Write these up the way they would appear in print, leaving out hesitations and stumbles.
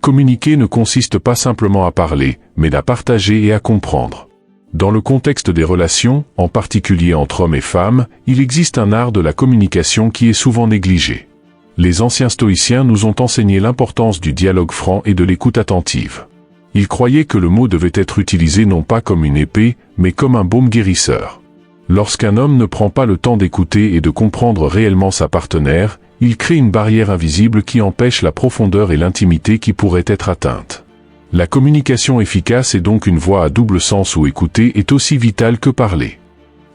Communiquer ne consiste pas simplement à parler, mais à partager et à comprendre. Dans le contexte des relations, en particulier entre hommes et femmes, il existe un art de la communication qui est souvent négligé. Les anciens stoïciens nous ont enseigné l'importance du dialogue franc et de l'écoute attentive. Ils croyaient que le mot devait être utilisé non pas comme une épée, mais comme un baume guérisseur. Lorsqu'un homme ne prend pas le temps d'écouter et de comprendre réellement sa partenaire, il crée une barrière invisible qui empêche la profondeur et l'intimité qui pourraient être atteintes. La communication efficace est donc une voie à double sens où écouter est aussi vital que parler.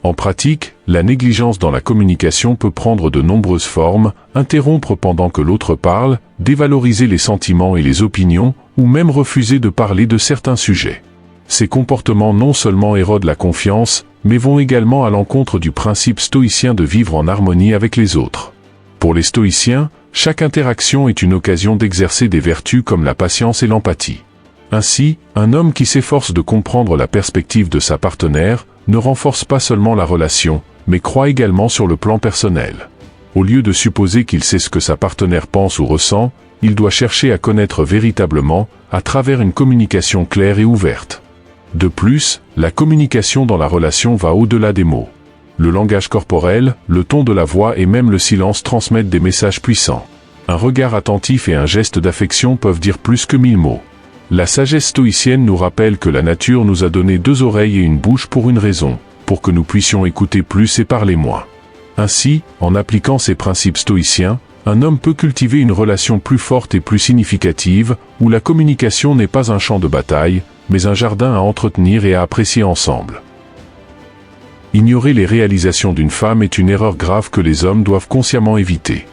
En pratique, la négligence dans la communication peut prendre de nombreuses formes, interrompre pendant que l'autre parle, dévaloriser les sentiments et les opinions, ou même refuser de parler de certains sujets. Ces comportements non seulement érodent la confiance, mais vont également à l'encontre du principe stoïcien de vivre en harmonie avec les autres. Pour les stoïciens, chaque interaction est une occasion d'exercer des vertus comme la patience et l'empathie. Ainsi, un homme qui s'efforce de comprendre la perspective de sa partenaire ne renforce pas seulement la relation, mais croît également sur le plan personnel. Au lieu de supposer qu'il sait ce que sa partenaire pense ou ressent, il doit chercher à connaître véritablement, à travers une communication claire et ouverte. De plus, la communication dans la relation va au-delà des mots. Le langage corporel, le ton de la voix et même le silence transmettent des messages puissants. Un regard attentif et un geste d'affection peuvent dire plus que 1000 mots. La sagesse stoïcienne nous rappelle que la nature nous a donné 2 oreilles et une bouche pour une raison, pour que nous puissions écouter plus et parler moins. Ainsi, en appliquant ces principes stoïciens, un homme peut cultiver une relation plus forte et plus significative, où la communication n'est pas un champ de bataille, mais un jardin à entretenir et à apprécier ensemble. Ignorer les réalisations d'une femme est une erreur grave que les hommes doivent consciemment éviter.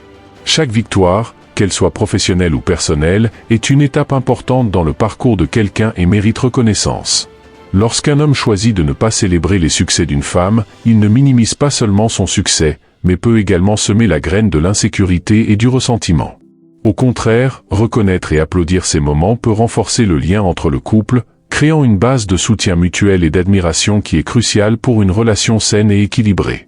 Chaque victoire, qu'elle soit professionnelle ou personnelle, est une étape importante dans le parcours de quelqu'un et mérite reconnaissance. Lorsqu'un homme choisit de ne pas célébrer les succès d'une femme, il ne minimise pas seulement son succès, mais peut également semer la graine de l'insécurité et du ressentiment. Au contraire, reconnaître et applaudir ces moments peut renforcer le lien entre le couple, créant une base de soutien mutuel et d'admiration qui est cruciale pour une relation saine et équilibrée.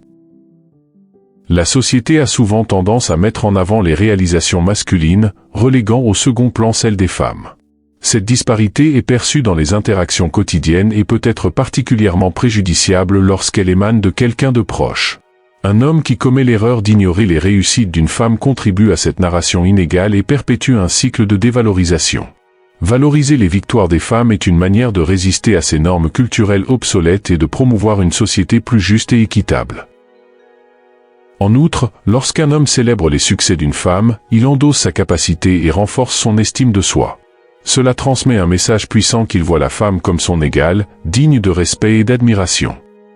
La société a souvent tendance à mettre en avant les réalisations masculines, reléguant au second plan celles des femmes. Cette disparité est perçue dans les interactions quotidiennes et peut être particulièrement préjudiciable lorsqu'elle émane de quelqu'un de proche. Un homme qui commet l'erreur d'ignorer les réussites d'une femme contribue à cette narration inégale et perpétue un cycle de dévalorisation. Valoriser les victoires des femmes est une manière de résister à ces normes culturelles obsolètes et de promouvoir une société plus juste et équitable. En outre, lorsqu'un homme célèbre les succès d'une femme, il endosse sa capacité et renforce son estime de soi. Cela transmet un message puissant qu'il voit la femme comme son égale, digne de respect et d'admiration.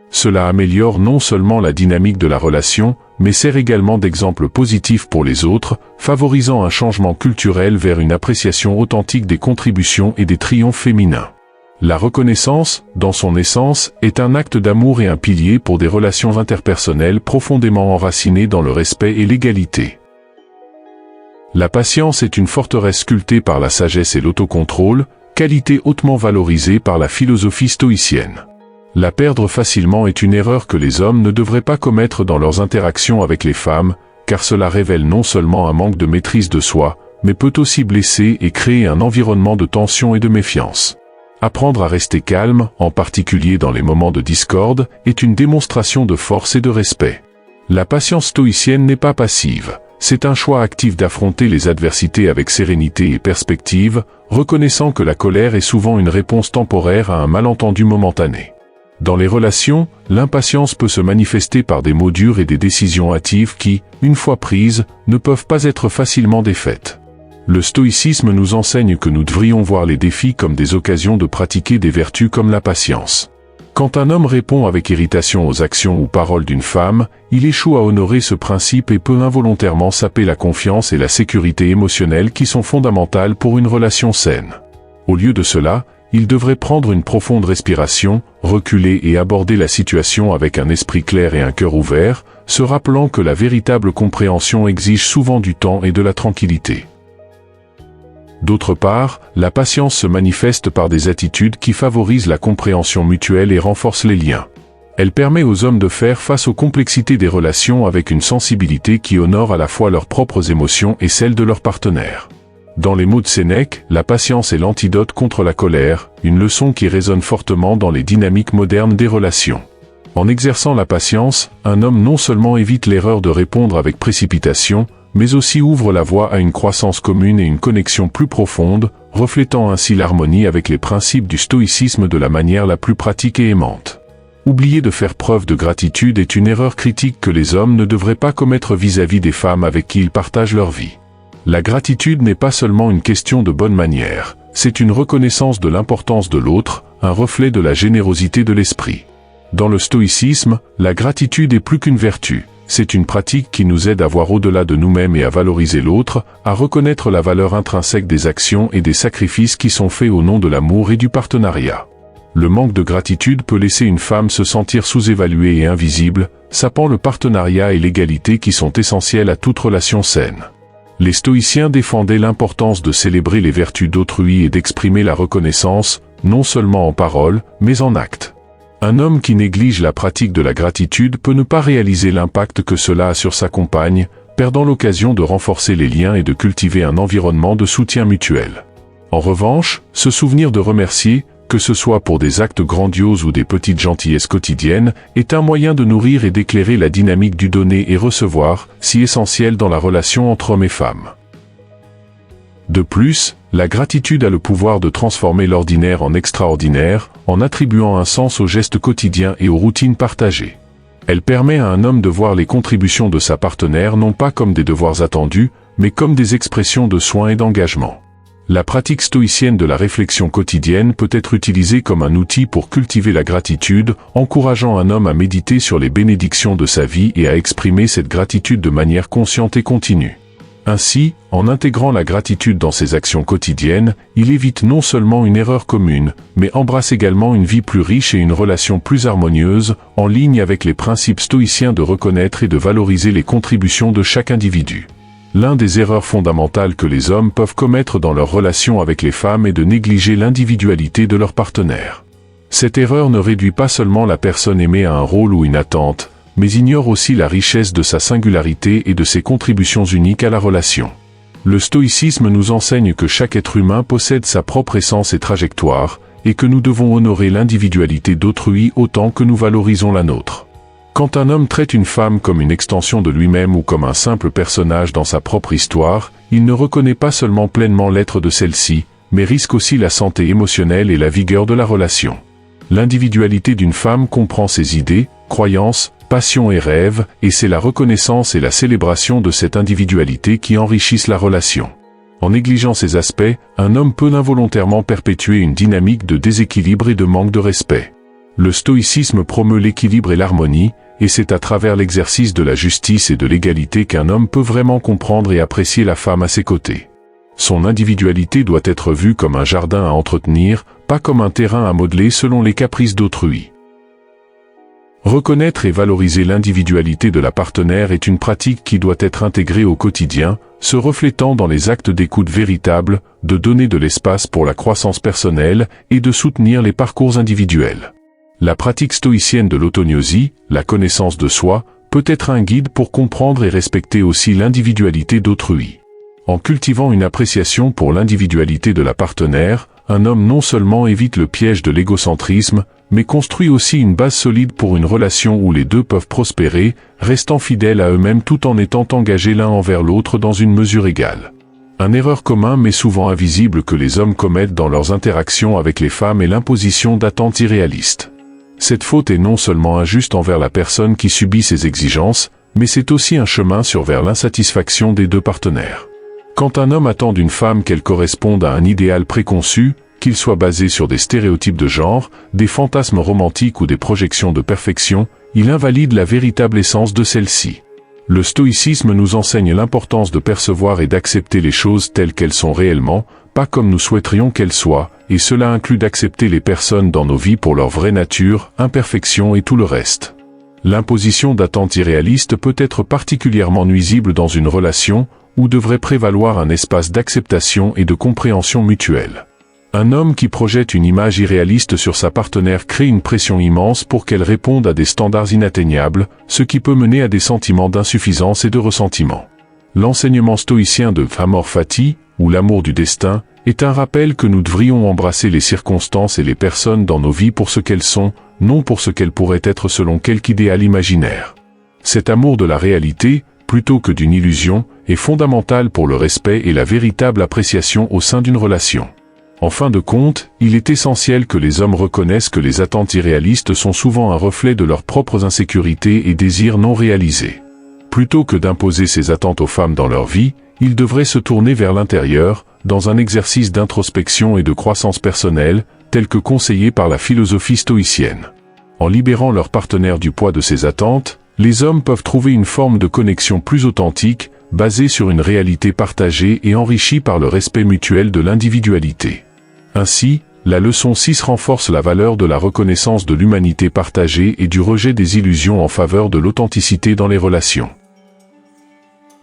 Cela améliore non seulement la dynamique de la relation, mais sert également d'exemple positif pour les autres, favorisant un changement culturel vers une appréciation authentique des contributions et des triomphes féminins. La reconnaissance, dans son essence, est un acte d'amour et un pilier pour des relations interpersonnelles profondément enracinées dans le respect et l'égalité. La patience est une forteresse sculptée par la sagesse et l'autocontrôle, qualité hautement valorisée par la philosophie stoïcienne. La perdre facilement est une erreur que les hommes ne devraient pas commettre dans leurs interactions avec les femmes, car cela révèle non seulement un manque de maîtrise de soi, mais peut aussi blesser et créer un environnement de tension et de méfiance. Apprendre à rester calme, en particulier dans les moments de discorde, est une démonstration de force et de respect. La patience stoïcienne n'est pas passive, c'est un choix actif d'affronter les adversités avec sérénité et perspective, reconnaissant que la colère est souvent une réponse temporaire à un malentendu momentané. Dans les relations, l'impatience peut se manifester par des mots durs et des décisions hâtives qui, une fois prises, ne peuvent pas être facilement défaites. Le stoïcisme nous enseigne que nous devrions voir les défis comme des occasions de pratiquer des vertus comme la patience. Quand un homme répond avec irritation aux actions ou paroles d'une femme, il échoue à honorer ce principe et peut involontairement saper la confiance et la sécurité émotionnelle qui sont fondamentales pour une relation saine. Au lieu de cela, il devrait prendre une profonde respiration, reculer et aborder la situation avec un esprit clair et un cœur ouvert, se rappelant que la véritable compréhension exige souvent du temps et de la tranquillité. D'autre part, la patience se manifeste par des attitudes qui favorisent la compréhension mutuelle et renforcent les liens. Elle permet aux hommes de faire face aux complexités des relations avec une sensibilité qui honore à la fois leurs propres émotions et celles de leurs partenaires. Dans les mots de Sénèque, la patience est l'antidote contre la colère, une leçon qui résonne fortement dans les dynamiques modernes des relations. En exerçant la patience, un homme non seulement évite l'erreur de répondre avec précipitation, mais aussi ouvre la voie à une croissance commune et une connexion plus profonde, reflétant ainsi l'harmonie avec les principes du stoïcisme de la manière la plus pratique et aimante. Oublier de faire preuve de gratitude est une erreur critique que les hommes ne devraient pas commettre vis-à-vis des femmes avec qui ils partagent leur vie. La gratitude n'est pas seulement une question de bonne manière, c'est une reconnaissance de l'importance de l'autre, un reflet de la générosité de l'esprit. Dans le stoïcisme, la gratitude est plus qu'une vertu, c'est une pratique qui nous aide à voir au-delà de nous-mêmes et à valoriser l'autre, à reconnaître la valeur intrinsèque des actions et des sacrifices qui sont faits au nom de l'amour et du partenariat. Le manque de gratitude peut laisser une femme se sentir sous-évaluée et invisible, sapant le partenariat et l'égalité qui sont essentiels à toute relation saine. Les stoïciens défendaient l'importance de célébrer les vertus d'autrui et d'exprimer la reconnaissance, non seulement en parole, mais en acte. Un homme qui néglige la pratique de la gratitude peut ne pas réaliser l'impact que cela a sur sa compagne, perdant l'occasion de renforcer les liens et de cultiver un environnement de soutien mutuel. En revanche, se souvenir de remercier, que ce soit pour des actes grandioses ou des petites gentillesses quotidiennes, est un moyen de nourrir et d'éclairer la dynamique du donner et recevoir, si essentielle dans la relation entre hommes et femmes. De plus, la gratitude a le pouvoir de transformer l'ordinaire en extraordinaire, en attribuant un sens aux gestes quotidiens et aux routines partagées. Elle permet à un homme de voir les contributions de sa partenaire non pas comme des devoirs attendus, mais comme des expressions de soin et d'engagement. La pratique stoïcienne de la réflexion quotidienne peut être utilisée comme un outil pour cultiver la gratitude, encourageant un homme à méditer sur les bénédictions de sa vie et à exprimer cette gratitude de manière consciente et continue. Ainsi, en intégrant la gratitude dans ses actions quotidiennes, il évite non seulement une erreur commune, mais embrasse également une vie plus riche et une relation plus harmonieuse, en ligne avec les principes stoïciens de reconnaître et de valoriser les contributions de chaque individu. L'une des erreurs fondamentales que les hommes peuvent commettre dans leur relation avec les femmes est de négliger l'individualité de leur partenaire. Cette erreur ne réduit pas seulement la personne aimée à un rôle ou une attente, mais ignore aussi la richesse de sa singularité et de ses contributions uniques à la relation. Le stoïcisme nous enseigne que chaque être humain possède sa propre essence et trajectoire, et que nous devons honorer l'individualité d'autrui autant que nous valorisons la nôtre. Quand un homme traite une femme comme une extension de lui-même ou comme un simple personnage dans sa propre histoire, il ne reconnaît pas seulement pleinement l'être de celle-ci, mais risque aussi la santé émotionnelle et la vigueur de la relation. L'individualité d'une femme comprend ses idées, croyances, passions et rêves, et c'est la reconnaissance et la célébration de cette individualité qui enrichissent la relation. En négligeant ces aspects, un homme peut involontairement perpétuer une dynamique de déséquilibre et de manque de respect. Le stoïcisme promeut l'équilibre et l'harmonie, et c'est à travers l'exercice de la justice et de l'égalité qu'un homme peut vraiment comprendre et apprécier la femme à ses côtés. Son individualité doit être vue comme un jardin à entretenir, pas comme un terrain à modeler selon les caprices d'autrui. Reconnaître et valoriser l'individualité de la partenaire est une pratique qui doit être intégrée au quotidien, se reflétant dans les actes d'écoute véritables, de donner de l'espace pour la croissance personnelle et de soutenir les parcours individuels. La pratique stoïcienne de l'autognosie, la connaissance de soi, peut être un guide pour comprendre et respecter aussi l'individualité d'autrui. En cultivant une appréciation pour l'individualité de la partenaire, un homme non seulement évite le piège de l'égocentrisme, mais construit aussi une base solide pour une relation où les deux peuvent prospérer, restant fidèles à eux-mêmes tout en étant engagés l'un envers l'autre dans une mesure égale. Une erreur commune mais souvent invisible que les hommes commettent dans leurs interactions avec les femmes est l'imposition d'attentes irréalistes. Cette faute est non seulement injuste envers la personne qui subit ces exigences, mais c'est aussi un chemin vers l'insatisfaction des deux partenaires. Quand un homme attend d'une femme qu'elle corresponde à un idéal préconçu, qu'il soit basé sur des stéréotypes de genre, des fantasmes romantiques ou des projections de perfection, il invalide la véritable essence de celle-ci. Le stoïcisme nous enseigne l'importance de percevoir et d'accepter les choses telles qu'elles sont réellement, pas comme nous souhaiterions qu'elles soient, et cela inclut d'accepter les personnes dans nos vies pour leur vraie nature, imperfection et tout le reste. L'imposition d'attentes irréalistes peut être particulièrement nuisible dans une relation, où devrait prévaloir un espace d'acceptation et de compréhension mutuelle. Un homme qui projette une image irréaliste sur sa partenaire crée une pression immense pour qu'elle réponde à des standards inatteignables, ce qui peut mener à des sentiments d'insuffisance et de ressentiment. L'enseignement stoïcien de Amor Fati, ou l'amour du destin, est un rappel que nous devrions embrasser les circonstances et les personnes dans nos vies pour ce qu'elles sont, non pour ce qu'elles pourraient être selon quelque idéal imaginaire. Cet amour de la réalité, plutôt que d'une illusion, est fondamental pour le respect et la véritable appréciation au sein d'une relation. En fin de compte, il est essentiel que les hommes reconnaissent que les attentes irréalistes sont souvent un reflet de leurs propres insécurités et désirs non réalisés. Plutôt que d'imposer ces attentes aux femmes dans leur vie, ils devraient se tourner vers l'intérieur, dans un exercice d'introspection et de croissance personnelle, tel que conseillé par la philosophie stoïcienne. En libérant leur partenaire du poids de ses attentes, les hommes peuvent trouver une forme de connexion plus authentique, basée sur une réalité partagée et enrichie par le respect mutuel de l'individualité. Ainsi, la leçon 6 renforce la valeur de la reconnaissance de l'humanité partagée et du rejet des illusions en faveur de l'authenticité dans les relations.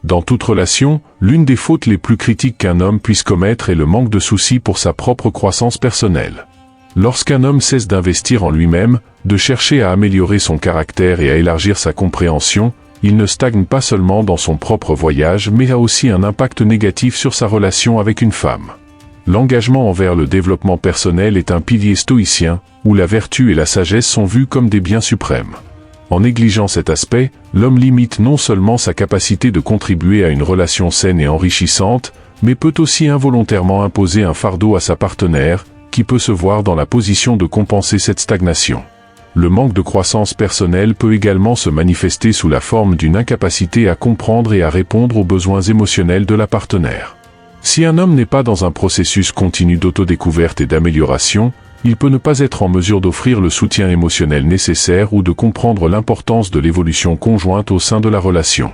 Dans toute relation, l'une des fautes les plus critiques qu'un homme puisse commettre est le manque de souci pour sa propre croissance personnelle. Lorsqu'un homme cesse d'investir en lui-même, de chercher à améliorer son caractère et à élargir sa compréhension, il ne stagne pas seulement dans son propre voyage mais a aussi un impact négatif sur sa relation avec une femme. L'engagement envers le développement personnel est un pilier stoïcien, où la vertu et la sagesse sont vues comme des biens suprêmes. En négligeant cet aspect, l'homme limite non seulement sa capacité de contribuer à une relation saine et enrichissante, mais peut aussi involontairement imposer un fardeau à sa partenaire, qui peut se voir dans la position de compenser cette stagnation. Le manque de croissance personnelle peut également se manifester sous la forme d'une incapacité à comprendre et à répondre aux besoins émotionnels de la partenaire. Si un homme n'est pas dans un processus continu d'autodécouverte et d'amélioration, il peut ne pas être en mesure d'offrir le soutien émotionnel nécessaire ou de comprendre l'importance de l'évolution conjointe au sein de la relation.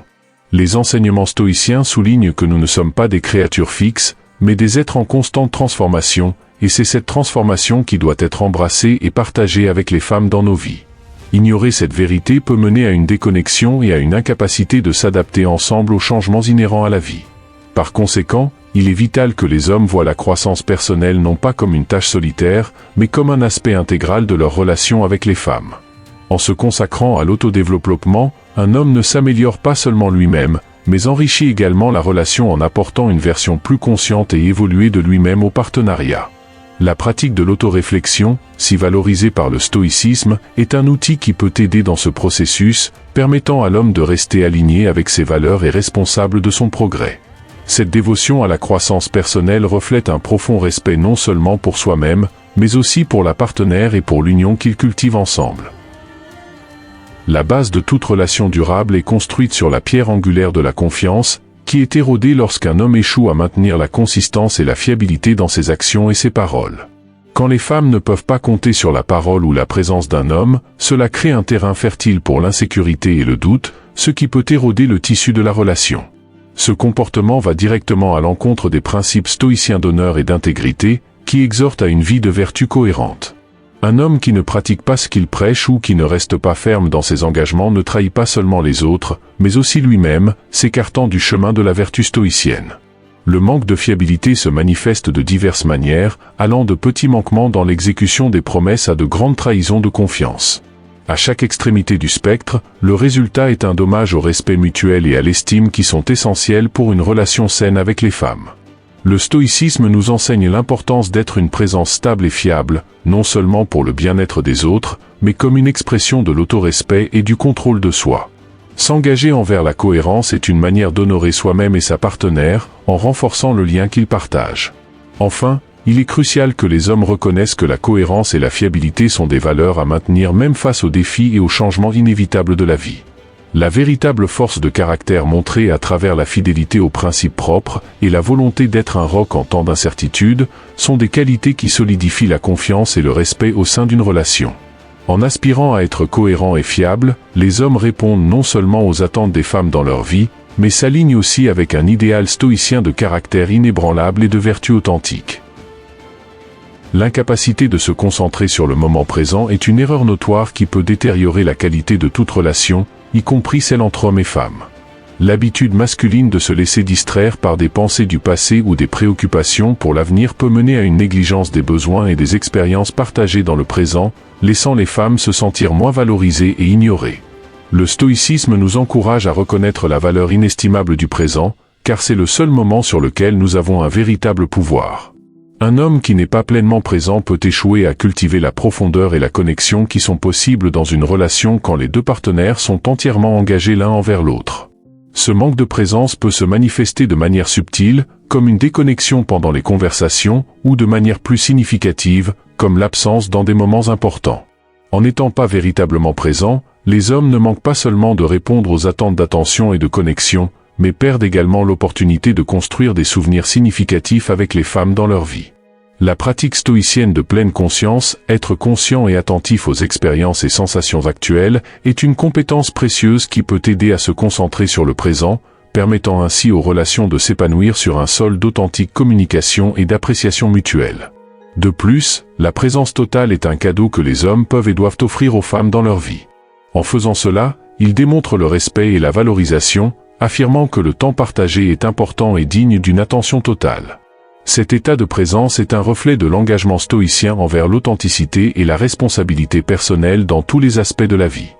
Les enseignements stoïciens soulignent que nous ne sommes pas des créatures fixes, mais des êtres en constante transformation, et c'est cette transformation qui doit être embrassée et partagée avec les femmes dans nos vies. Ignorer cette vérité peut mener à une déconnexion et à une incapacité de s'adapter ensemble aux changements inhérents à la vie. Par conséquent, il est vital que les hommes voient la croissance personnelle non pas comme une tâche solitaire, mais comme un aspect intégral de leur relation avec les femmes. En se consacrant à l'autodéveloppement, un homme ne s'améliore pas seulement lui-même, mais enrichit également la relation en apportant une version plus consciente et évoluée de lui-même au partenariat. La pratique de l'autoréflexion, si valorisée par le stoïcisme, est un outil qui peut aider dans ce processus, permettant à l'homme de rester aligné avec ses valeurs et responsable de son progrès. Cette dévotion à la croissance personnelle reflète un profond respect non seulement pour soi-même, mais aussi pour la partenaire et pour l'union qu'ils cultivent ensemble. La base de toute relation durable est construite sur la pierre angulaire de la confiance, qui est érodée lorsqu'un homme échoue à maintenir la consistance et la fiabilité dans ses actions et ses paroles. Quand les femmes ne peuvent pas compter sur la parole ou la présence d'un homme, cela crée un terrain fertile pour l'insécurité et le doute, ce qui peut éroder le tissu de la relation. Ce comportement va directement à l'encontre des principes stoïciens d'honneur et d'intégrité, qui exhortent à une vie de vertu cohérente. Un homme qui ne pratique pas ce qu'il prêche ou qui ne reste pas ferme dans ses engagements ne trahit pas seulement les autres, mais aussi lui-même, s'écartant du chemin de la vertu stoïcienne. Le manque de fiabilité se manifeste de diverses manières, allant de petits manquements dans l'exécution des promesses à de grandes trahisons de confiance. À chaque extrémité du spectre, le résultat est un dommage au respect mutuel et à l'estime qui sont essentiels pour une relation saine avec les femmes. Le stoïcisme nous enseigne l'importance d'être une présence stable et fiable, non seulement pour le bien-être des autres, mais comme une expression de l'autorespect et du contrôle de soi. S'engager envers la cohérence est une manière d'honorer soi-même et sa partenaire, en renforçant le lien qu'ils partagent. Enfin, il est crucial que les hommes reconnaissent que la cohérence et la fiabilité sont des valeurs à maintenir même face aux défis et aux changements inévitables de la vie. La véritable force de caractère montrée à travers la fidélité aux principes propres et la volonté d'être un roc en temps d'incertitude sont des qualités qui solidifient la confiance et le respect au sein d'une relation. En aspirant à être cohérents et fiables, les hommes répondent non seulement aux attentes des femmes dans leur vie, mais s'alignent aussi avec un idéal stoïcien de caractère inébranlable et de vertu authentique. L'incapacité de se concentrer sur le moment présent est une erreur notoire qui peut détériorer la qualité de toute relation, y compris celle entre hommes et femmes. L'habitude masculine de se laisser distraire par des pensées du passé ou des préoccupations pour l'avenir peut mener à une négligence des besoins et des expériences partagées dans le présent, laissant les femmes se sentir moins valorisées et ignorées. Le stoïcisme nous encourage à reconnaître la valeur inestimable du présent, car c'est le seul moment sur lequel nous avons un véritable pouvoir. Un homme qui n'est pas pleinement présent peut échouer à cultiver la profondeur et la connexion qui sont possibles dans une relation quand les deux partenaires sont entièrement engagés l'un envers l'autre. Ce manque de présence peut se manifester de manière subtile, comme une déconnexion pendant les conversations, ou de manière plus significative, comme l'absence dans des moments importants. En n'étant pas véritablement présents, les hommes ne manquent pas seulement de répondre aux attentes d'attention et de connexion, mais perdent également l'opportunité de construire des souvenirs significatifs avec les femmes dans leur vie. La pratique stoïcienne de pleine conscience, être conscient et attentif aux expériences et sensations actuelles, est une compétence précieuse qui peut aider à se concentrer sur le présent, permettant ainsi aux relations de s'épanouir sur un sol d'authentique communication et d'appréciation mutuelle. De plus, la présence totale est un cadeau que les hommes peuvent et doivent offrir aux femmes dans leur vie. En faisant cela, ils démontrent le respect et la valorisation, affirmant que le temps partagé est important et digne d'une attention totale. Cet état de présence est un reflet de l'engagement stoïcien envers l'authenticité et la responsabilité personnelle dans tous les aspects de la vie.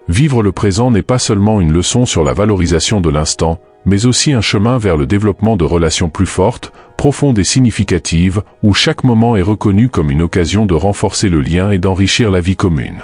Vivre le présent n'est pas seulement une leçon sur la valorisation de l'instant, mais aussi un chemin vers le développement de relations plus fortes, profondes et significatives, où chaque moment est reconnu comme une occasion de renforcer le lien et d'enrichir la vie commune.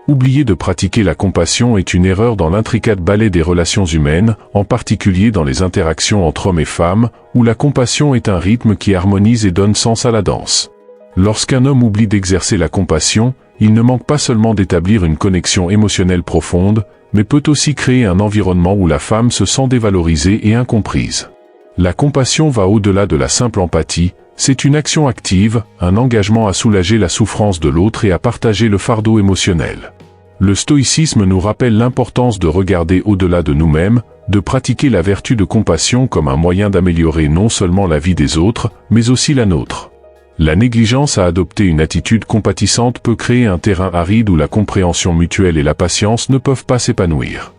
Oublier de pratiquer la compassion est une erreur dans l'intricate ballet des relations humaines, en particulier dans les interactions entre hommes et femmes, où la compassion est un rythme qui harmonise et donne sens à la danse. Lorsqu'un homme oublie d'exercer la compassion, il ne manque pas seulement d'établir une connexion émotionnelle profonde, mais peut aussi créer un environnement où la femme se sent dévalorisée et incomprise. La compassion va au-delà de la simple empathie, c'est une action active, un engagement à soulager la souffrance de l'autre et à partager le fardeau émotionnel. Le stoïcisme nous rappelle l'importance de regarder au-delà de nous-mêmes, de pratiquer la vertu de compassion comme un moyen d'améliorer non seulement la vie des autres, mais aussi la nôtre. La négligence à adopter une attitude compatissante peut créer un terrain aride où la compréhension mutuelle et la patience ne peuvent pas s'épanouir.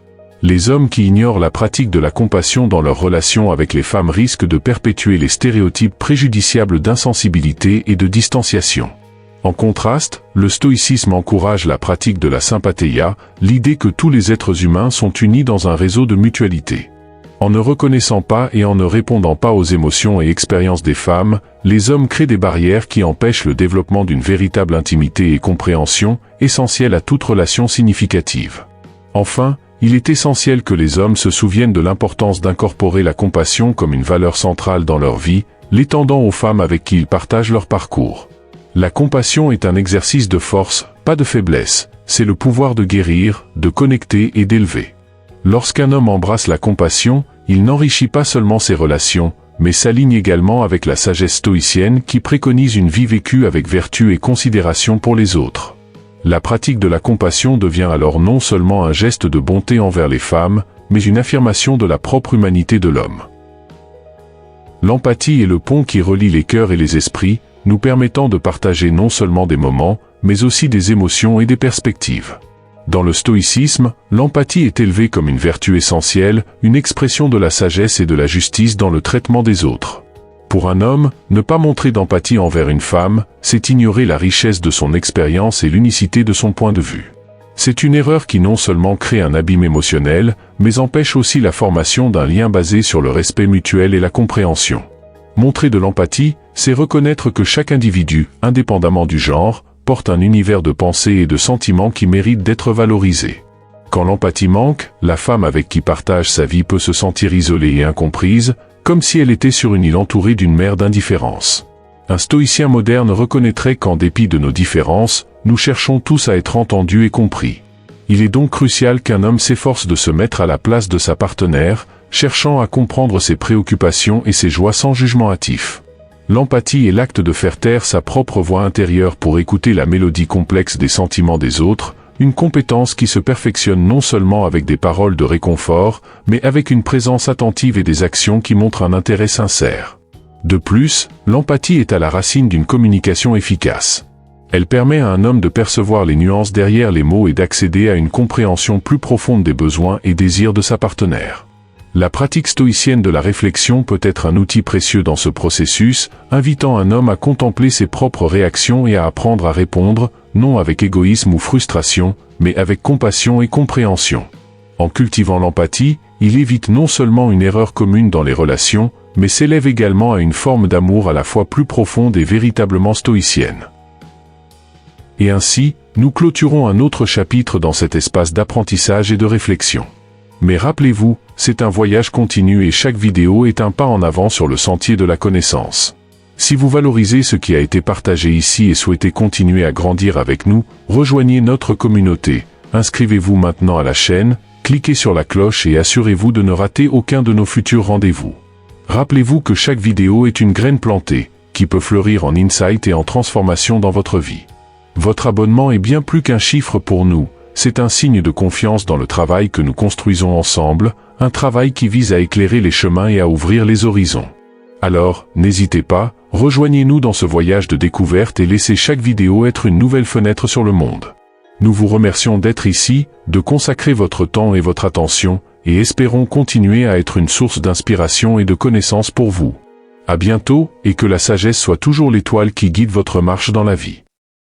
Les hommes qui ignorent la pratique de la compassion dans leurs relations avec les femmes risquent de perpétuer les stéréotypes préjudiciables d'insensibilité et de distanciation. En contraste, le stoïcisme encourage la pratique de la sympatheia, l'idée que tous les êtres humains sont unis dans un réseau de mutualité. En ne reconnaissant pas et en ne répondant pas aux émotions et expériences des femmes, les hommes créent des barrières qui empêchent le développement d'une véritable intimité et compréhension, essentielle à toute relation significative. Enfin, il est essentiel que les hommes se souviennent de l'importance d'incorporer la compassion comme une valeur centrale dans leur vie, l'étendant aux femmes avec qui ils partagent leur parcours. La compassion est un exercice de force, pas de faiblesse, c'est le pouvoir de guérir, de connecter et d'élever. Lorsqu'un homme embrasse la compassion, il n'enrichit pas seulement ses relations, mais s'aligne également avec la sagesse stoïcienne qui préconise une vie vécue avec vertu et considération pour les autres. La pratique de la compassion devient alors non seulement un geste de bonté envers les femmes, mais une affirmation de la propre humanité de l'homme. L'empathie est le pont qui relie les cœurs et les esprits, nous permettant de partager non seulement des moments, mais aussi des émotions et des perspectives. Dans le stoïcisme, l'empathie est élevée comme une vertu essentielle, une expression de la sagesse et de la justice dans le traitement des autres. Pour un homme, ne pas montrer d'empathie envers une femme, c'est ignorer la richesse de son expérience et l'unicité de son point de vue. C'est une erreur qui non seulement crée un abîme émotionnel, mais empêche aussi la formation d'un lien basé sur le respect mutuel et la compréhension. Montrer de l'empathie, c'est reconnaître que chaque individu, indépendamment du genre, porte un univers de pensées et de sentiments qui mérite d'être valorisé. Quand l'empathie manque, la femme avec qui partage sa vie peut se sentir isolée et incomprise, comme si elle était sur une île entourée d'une mer d'indifférence. Un stoïcien moderne reconnaîtrait qu'en dépit de nos différences, nous cherchons tous à être entendus et compris. Il est donc crucial qu'un homme s'efforce de se mettre à la place de sa partenaire, cherchant à comprendre ses préoccupations et ses joies sans jugement hâtif. L'empathie est l'acte de faire taire sa propre voix intérieure pour écouter la mélodie complexe des sentiments des autres, une compétence qui se perfectionne non seulement avec des paroles de réconfort, mais avec une présence attentive et des actions qui montrent un intérêt sincère. De plus, l'empathie est à la racine d'une communication efficace. Elle permet à un homme de percevoir les nuances derrière les mots et d'accéder à une compréhension plus profonde des besoins et désirs de sa partenaire. La pratique stoïcienne de la réflexion peut être un outil précieux dans ce processus, invitant un homme à contempler ses propres réactions et à apprendre à répondre, non avec égoïsme ou frustration, mais avec compassion et compréhension. En cultivant l'empathie, il évite non seulement une erreur commune dans les relations, mais s'élève également à une forme d'amour à la fois plus profonde et véritablement stoïcienne. Et ainsi, nous clôturons un autre chapitre dans cet espace d'apprentissage et de réflexion. Mais rappelez-vous, c'est un voyage continu et chaque vidéo est un pas en avant sur le sentier de la connaissance. Si vous valorisez ce qui a été partagé ici et souhaitez continuer à grandir avec nous, rejoignez notre communauté, inscrivez-vous maintenant à la chaîne, cliquez sur la cloche et assurez-vous de ne rater aucun de nos futurs rendez-vous. Rappelez-vous que chaque vidéo est une graine plantée, qui peut fleurir en insight et en transformation dans votre vie. Votre abonnement est bien plus qu'un chiffre pour nous, c'est un signe de confiance dans le travail que nous construisons ensemble, un travail qui vise à éclairer les chemins et à ouvrir les horizons. Alors, n'hésitez pas, rejoignez-nous dans ce voyage de découverte et laissez chaque vidéo être une nouvelle fenêtre sur le monde. Nous vous remercions d'être ici, de consacrer votre temps et votre attention, et espérons continuer à être une source d'inspiration et de connaissances pour vous. À bientôt, et que la sagesse soit toujours l'étoile qui guide votre marche dans la vie.